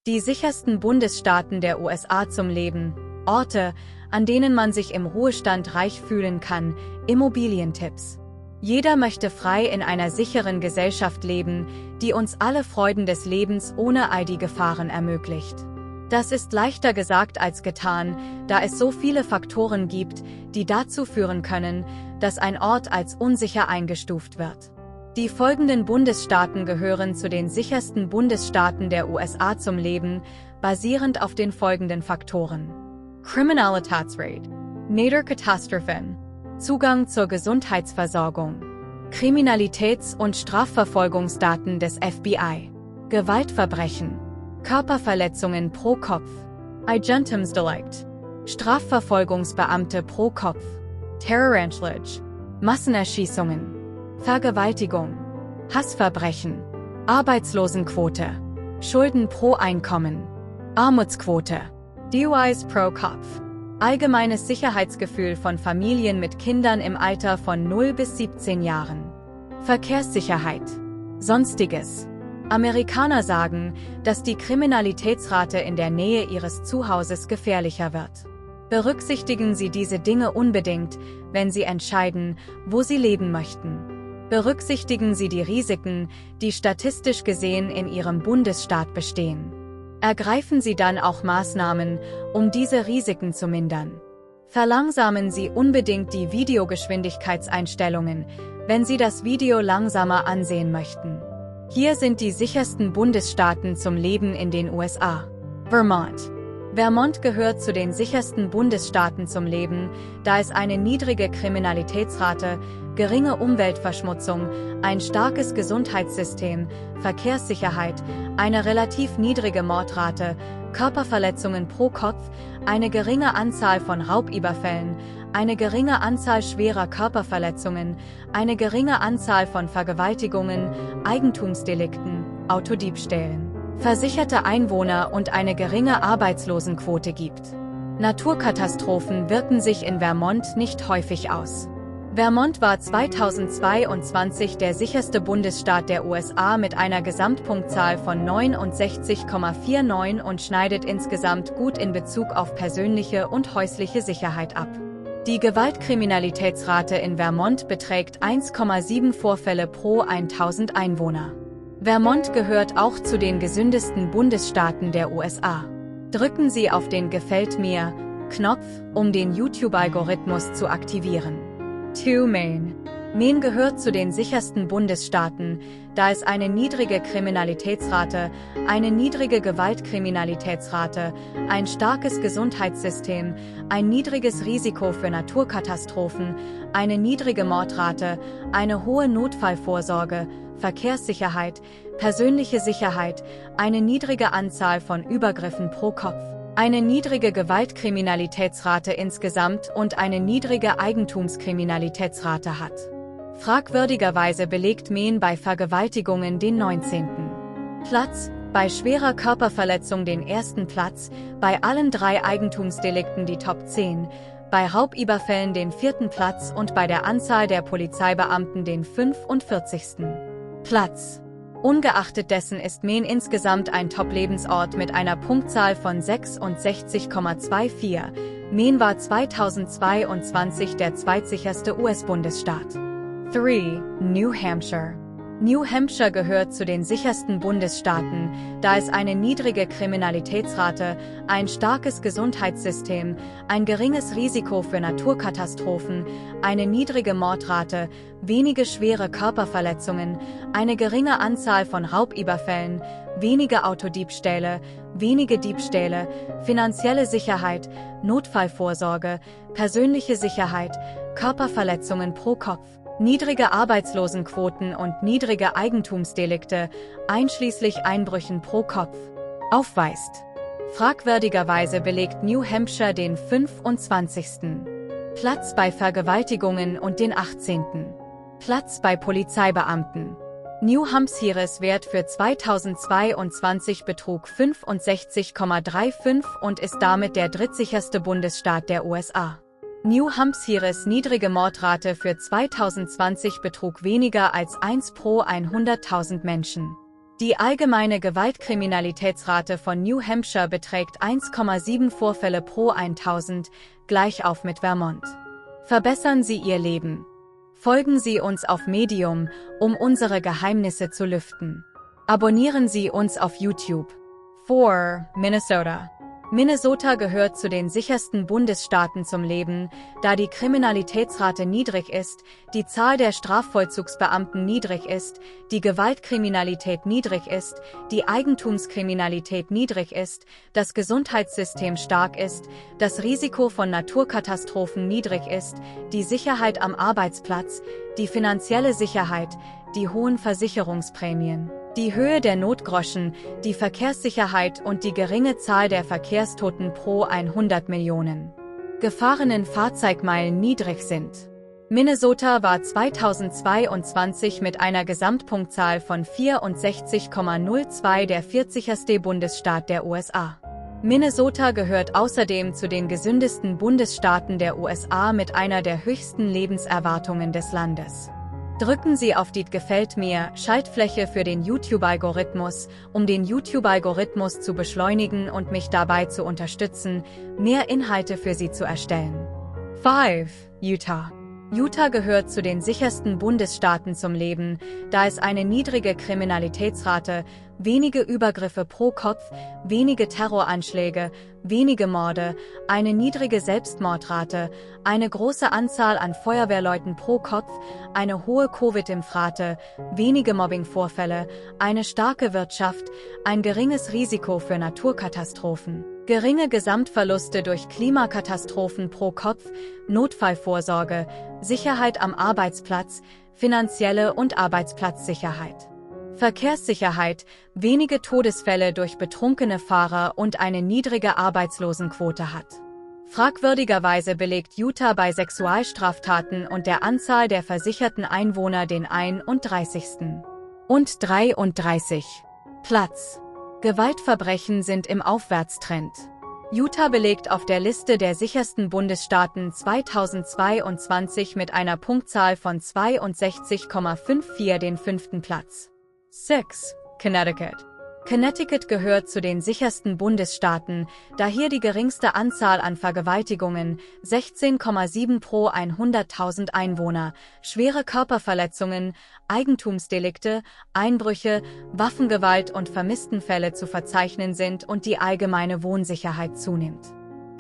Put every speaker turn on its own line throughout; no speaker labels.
Die sichersten Bundesstaaten der USA zum Leben, Orte, an denen man sich im Ruhestand reich fühlen kann, Immobilientipps. Jeder möchte frei in einer sicheren Gesellschaft leben, die uns alle Freuden des Lebens ohne all die Gefahren ermöglicht. Das ist leichter gesagt als getan, da es so viele Faktoren gibt, die dazu führen können, dass ein Ort als unsicher eingestuft wird. Die folgenden Bundesstaaten gehören zu den sichersten Bundesstaaten der USA zum Leben, basierend auf den folgenden Faktoren: Kriminalitätsrate, Naturkatastrophen, Zugang zur Gesundheitsversorgung, Kriminalitäts- und Strafverfolgungsdaten des FBI, Gewaltverbrechen, Körperverletzungen pro Kopf, Eigentumsdelikt, Strafverfolgungsbeamte pro Kopf, Terroranschläge, Massenerschießungen, Vergewaltigung, Hassverbrechen, Arbeitslosenquote, Schulden pro Einkommen, Armutsquote, DUIs pro Kopf, allgemeines Sicherheitsgefühl von Familien mit Kindern im Alter von 0 bis 17 Jahren, Verkehrssicherheit, Sonstiges. Amerikaner sagen, dass die Kriminalitätsrate in der Nähe ihres Zuhauses gefährlicher wird. Berücksichtigen Sie diese Dinge unbedingt, wenn Sie entscheiden, wo Sie leben möchten. Berücksichtigen Sie die Risiken, die statistisch gesehen in Ihrem Bundesstaat bestehen. Ergreifen Sie dann auch Maßnahmen, um diese Risiken zu mindern. Verlangsamen Sie unbedingt die Videogeschwindigkeitseinstellungen, wenn Sie das Video langsamer ansehen möchten. Hier sind die sichersten Bundesstaaten zum Leben in den USA. Vermont. Vermont gehört zu den sichersten Bundesstaaten zum Leben, da es eine niedrige Kriminalitätsrate, geringe Umweltverschmutzung, ein starkes Gesundheitssystem, Verkehrssicherheit, eine relativ niedrige Mordrate, Körperverletzungen pro Kopf, eine geringe Anzahl von Raubüberfällen, eine geringe Anzahl schwerer Körperverletzungen, eine geringe Anzahl von Vergewaltigungen, Eigentumsdelikten, Autodiebstählen, versicherte Einwohner und eine geringe Arbeitslosenquote gibt. Naturkatastrophen wirken sich in Vermont nicht häufig aus. Vermont war 2022 der sicherste Bundesstaat der USA mit einer Gesamtpunktzahl von 69,49 und schneidet insgesamt gut in Bezug auf persönliche und häusliche Sicherheit ab. Die Gewaltkriminalitätsrate in Vermont beträgt 1,7 Vorfälle pro 1000 Einwohner. Vermont gehört auch zu den gesündesten Bundesstaaten der USA. Drücken Sie auf den Gefällt mir-Knopf, um den YouTube-Algorithmus zu aktivieren. 2. Maine. Maine gehört zu den sichersten Bundesstaaten, da es eine niedrige Kriminalitätsrate, eine niedrige Gewaltkriminalitätsrate, ein starkes Gesundheitssystem, ein niedriges Risiko für Naturkatastrophen, eine niedrige Mordrate, eine hohe Notfallvorsorge, Verkehrssicherheit, persönliche Sicherheit, eine niedrige Anzahl von Übergriffen pro Kopf, eine niedrige Gewaltkriminalitätsrate insgesamt und eine niedrige Eigentumskriminalitätsrate hat. Fragwürdigerweise belegt Maine bei Vergewaltigungen den 19. Platz, bei schwerer Körperverletzung den 1. Platz, bei allen 3 Eigentumsdelikten die Top 10, bei Raubüberfällen den 4. Platz und bei der Anzahl der Polizeibeamten den 45. Platz. Ungeachtet dessen ist Maine insgesamt ein Top-Lebensort mit einer Punktzahl von 66,24. Maine war 2022 der zweitsicherste US-Bundesstaat. 3. New Hampshire. New Hampshire gehört zu den sichersten Bundesstaaten, da es eine niedrige Kriminalitätsrate, ein starkes Gesundheitssystem, ein geringes Risiko für Naturkatastrophen, eine niedrige Mordrate, wenige schwere Körperverletzungen, eine geringe Anzahl von Raubüberfällen, wenige Autodiebstähle, wenige Diebstähle, finanzielle Sicherheit, Notfallvorsorge, persönliche Sicherheit, Körperverletzungen pro Kopf, niedrige Arbeitslosenquoten und niedrige Eigentumsdelikte, einschließlich Einbrüchen pro Kopf, aufweist. Fragwürdigerweise belegt New Hampshire den 25. Platz bei Vergewaltigungen und den 18. Platz bei Polizeibeamten. New Hampshires Wert für 2022 betrug 65,35 und ist damit der drittsicherste Bundesstaat der USA. New Hampshires niedrige Mordrate für 2020 betrug weniger als 1 pro 100.000 Menschen. Die allgemeine Gewaltkriminalitätsrate von New Hampshire beträgt 1,7 Vorfälle pro 1000, gleich auf mit Vermont. Verbessern Sie Ihr Leben. Folgen Sie uns auf Medium, um unsere Geheimnisse zu lüften. Abonnieren Sie uns auf YouTube. 4. Minnesota. Minnesota gehört zu den sichersten Bundesstaaten zum Leben, da die Kriminalitätsrate niedrig ist, die Zahl der Strafvollzugsbeamten niedrig ist, die Gewaltkriminalität niedrig ist, die Eigentumskriminalität niedrig ist, das Gesundheitssystem stark ist, das Risiko von Naturkatastrophen niedrig ist, die Sicherheit am Arbeitsplatz, die finanzielle Sicherheit, die hohen Versicherungsprämien, die Höhe der Notgroschen, die Verkehrssicherheit und die geringe Zahl der Verkehrstoten pro 100 Millionen gefahrenen Fahrzeugmeilen niedrig sind. Minnesota war 2022 mit einer Gesamtpunktzahl von 64,02 der 40. Bundesstaat der USA. Minnesota gehört außerdem zu den gesündesten Bundesstaaten der USA mit einer der höchsten Lebenserwartungen des Landes. Drücken Sie auf die Gefällt mir Schaltfläche für den YouTube-Algorithmus, um den YouTube-Algorithmus zu beschleunigen und mich dabei zu unterstützen, mehr Inhalte für Sie zu erstellen. 5. Utah. Utah gehört zu den sichersten Bundesstaaten zum Leben, da es eine niedrige Kriminalitätsrate, wenige Übergriffe pro Kopf, wenige Terroranschläge, wenige Morde, eine niedrige Selbstmordrate, eine große Anzahl an Feuerwehrleuten pro Kopf, eine hohe Covid-Impfrate, wenige Mobbingvorfälle, eine starke Wirtschaft, ein geringes Risiko für Naturkatastrophen, geringe Gesamtverluste durch Klimakatastrophen pro Kopf, Notfallvorsorge, Sicherheit am Arbeitsplatz, finanzielle und Arbeitsplatzsicherheit. Verkehrssicherheit, wenige Todesfälle durch betrunkene Fahrer und eine niedrige Arbeitslosenquote hat. Fragwürdigerweise belegt Utah bei Sexualstraftaten und der Anzahl der versicherten Einwohner den 31. und 33. Platz. Gewaltverbrechen sind im Aufwärtstrend. Utah belegt auf der Liste der sichersten Bundesstaaten 2022 mit einer Punktzahl von 62,54 den 5. Platz. 6. Connecticut. Connecticut gehört zu den sichersten Bundesstaaten, da hier die geringste Anzahl an Vergewaltigungen, 16,7 pro 100.000 Einwohner, schwere Körperverletzungen, Eigentumsdelikte, Einbrüche, Waffengewalt und Vermisstenfälle zu verzeichnen sind und die allgemeine Wohnsicherheit zunimmt.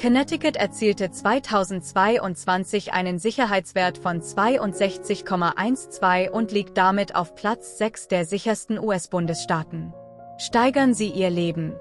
Connecticut erzielte 2022 einen Sicherheitswert von 62,12 und liegt damit auf Platz 6 der sichersten US-Bundesstaaten. Steigern Sie Ihr Leben.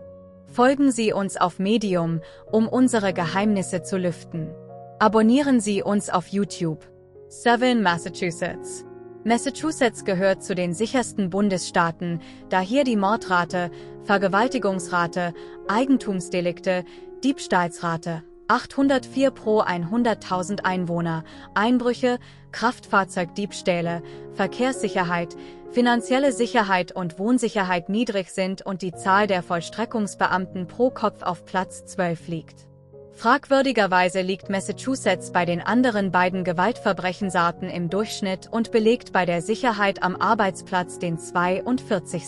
Folgen Sie uns auf Medium, um unsere Geheimnisse zu lüften. Abonnieren Sie uns auf YouTube. 7. Massachusetts. Massachusetts gehört zu den sichersten Bundesstaaten, da hier die Mordrate, Vergewaltigungsrate, Eigentumsdelikte, Diebstahlsrate, 804 pro 100.000 Einwohner, Einbrüche, Kraftfahrzeugdiebstähle, Verkehrssicherheit, finanzielle Sicherheit und Wohnsicherheit niedrig sind und die Zahl der Vollstreckungsbeamten pro Kopf auf Platz 12 liegt. Fragwürdigerweise liegt Massachusetts bei den anderen beiden Gewaltverbrechensarten im Durchschnitt und belegt bei der Sicherheit am Arbeitsplatz den 42.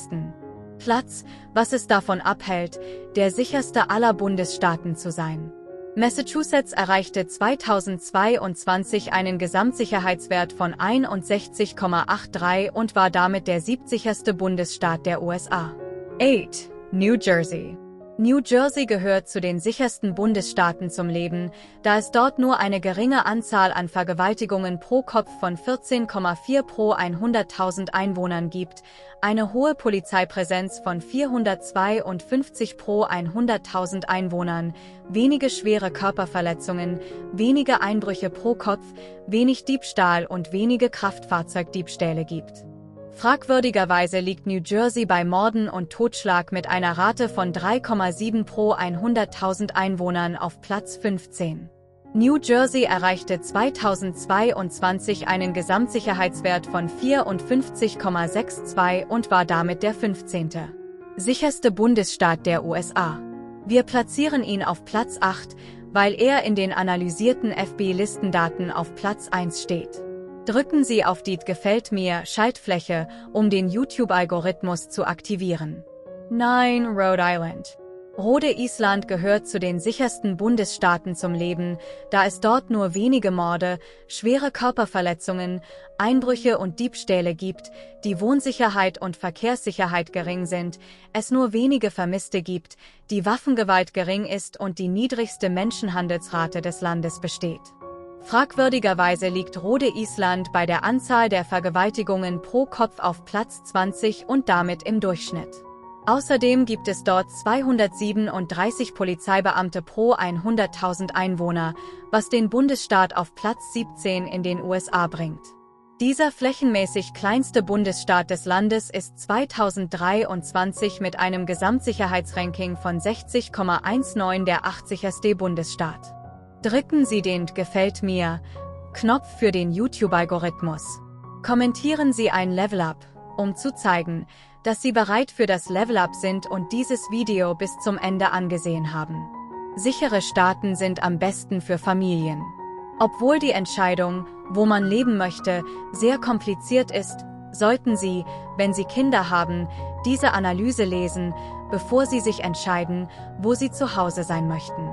Platz, was es davon abhält, der sicherste aller Bundesstaaten zu sein. Massachusetts erreichte 2022 einen Gesamtsicherheitswert von 61,83 und war damit der 70. Bundesstaat der USA. 8. New Jersey. New Jersey gehört zu den sichersten Bundesstaaten zum Leben, da es dort nur eine geringe Anzahl an Vergewaltigungen pro Kopf von 14,4 pro 100.000 Einwohnern gibt, eine hohe Polizeipräsenz von 452 pro 100.000 Einwohnern, wenige schwere Körperverletzungen, wenige Einbrüche pro Kopf, wenig Diebstahl und wenige Kraftfahrzeugdiebstähle gibt. Fragwürdigerweise liegt New Jersey bei Morden und Totschlag mit einer Rate von 3,7 pro 100.000 Einwohnern auf Platz 15. New Jersey erreichte 2022 einen Gesamtsicherheitswert von 54,62 und war damit der 15. sicherste Bundesstaat der USA. Wir platzieren ihn auf Platz 8, weil er in den analysierten FBI-Listendaten auf Platz 1 steht. Drücken Sie auf die Gefällt mir Schaltfläche, um den YouTube-Algorithmus zu aktivieren. 9. Rhode Island. Rhode Island gehört zu den sichersten Bundesstaaten zum Leben, da es dort nur wenige Morde, schwere Körperverletzungen, Einbrüche und Diebstähle gibt, die Wohnsicherheit und Verkehrssicherheit gering sind, es nur wenige Vermisste gibt, die Waffengewalt gering ist und die niedrigste Menschenhandelsrate des Landes besteht. Fragwürdigerweise liegt Rhode Island bei der Anzahl der Vergewaltigungen pro Kopf auf Platz 20 und damit im Durchschnitt. Außerdem gibt es dort 237 Polizeibeamte pro 100.000 Einwohner, was den Bundesstaat auf Platz 17 in den USA bringt. Dieser flächenmäßig kleinste Bundesstaat des Landes ist 2023 mit einem Gesamtsicherheitsranking von 60,19 der 80. Bundesstaat. Drücken Sie den Gefällt mir Knopf für den YouTube-Algorithmus. Kommentieren Sie ein Level Up, um zu zeigen, dass Sie bereit für das Level Up sind und dieses Video bis zum Ende angesehen haben. Sichere Staaten sind am besten für Familien. Obwohl die Entscheidung, wo man leben möchte, sehr kompliziert ist, sollten Sie, wenn Sie Kinder haben, diese Analyse lesen, bevor Sie sich entscheiden, wo Sie zu Hause sein möchten.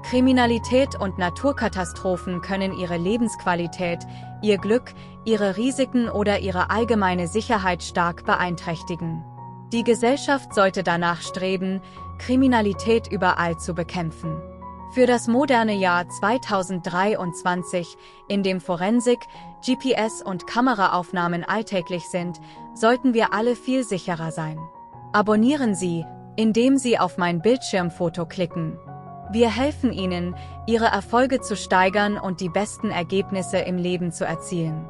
Kriminalität und Naturkatastrophen können Ihre Lebensqualität, Ihr Glück, Ihre Risiken oder Ihre allgemeine Sicherheit stark beeinträchtigen. Die Gesellschaft sollte danach streben, Kriminalität überall zu bekämpfen. Für das moderne Jahr 2023, in dem Forensik, GPS und Kameraaufnahmen alltäglich sind, sollten wir alle viel sicherer sein. Abonnieren Sie, indem Sie auf mein Bildschirmfoto klicken. Wir helfen Ihnen, Ihre Erfolge zu steigern und die besten Ergebnisse im Leben zu erzielen.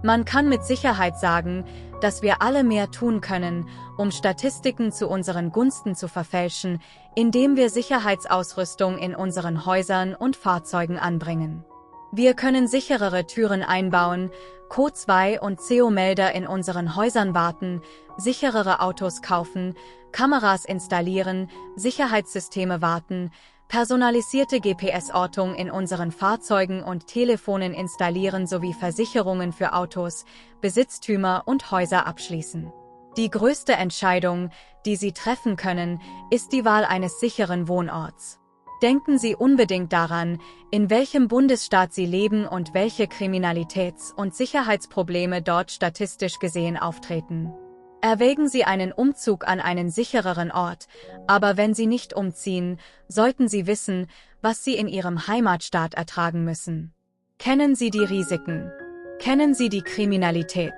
Man kann mit Sicherheit sagen, dass wir alle mehr tun können, um Statistiken zu unseren Gunsten zu verfälschen, indem wir Sicherheitsausrüstung in unseren Häusern und Fahrzeugen anbringen. Wir können sicherere Türen einbauen, Code-2 und CO-Melder in unseren Häusern warten, sicherere Autos kaufen, Kameras installieren, Sicherheitssysteme warten, personalisierte GPS-Ortung in unseren Fahrzeugen und Telefonen installieren sowie Versicherungen für Autos, Besitztümer und Häuser abschließen. Die größte Entscheidung, die Sie treffen können, ist die Wahl eines sicheren Wohnorts. Denken Sie unbedingt daran, in welchem Bundesstaat Sie leben und welche Kriminalitäts- und Sicherheitsprobleme dort statistisch gesehen auftreten. Erwägen Sie einen Umzug an einen sichereren Ort, aber wenn Sie nicht umziehen, sollten Sie wissen, was Sie in Ihrem Heimatstaat ertragen müssen. Kennen Sie die Risiken? Kennen Sie die Kriminalität?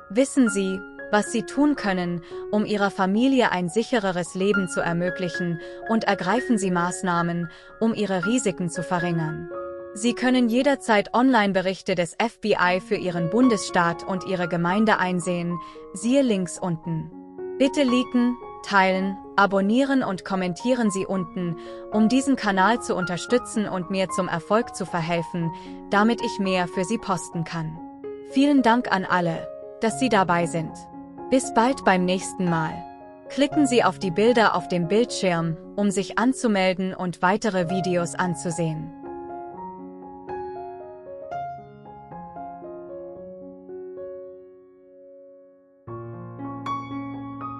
Wissen Sie, was Sie tun können, um Ihrer Familie ein sichereres Leben zu ermöglichen, und ergreifen Sie Maßnahmen, um Ihre Risiken zu verringern. Sie können jederzeit Online-Berichte des FBI für Ihren Bundesstaat und Ihre Gemeinde einsehen, siehe Links unten. Bitte liken, teilen, abonnieren und kommentieren Sie unten, um diesen Kanal zu unterstützen und mir zum Erfolg zu verhelfen, damit ich mehr für Sie posten kann. Vielen Dank an alle, dass Sie dabei sind. Bis bald beim nächsten Mal. Klicken Sie auf die Bilder auf dem Bildschirm, um sich anzumelden und weitere Videos anzusehen.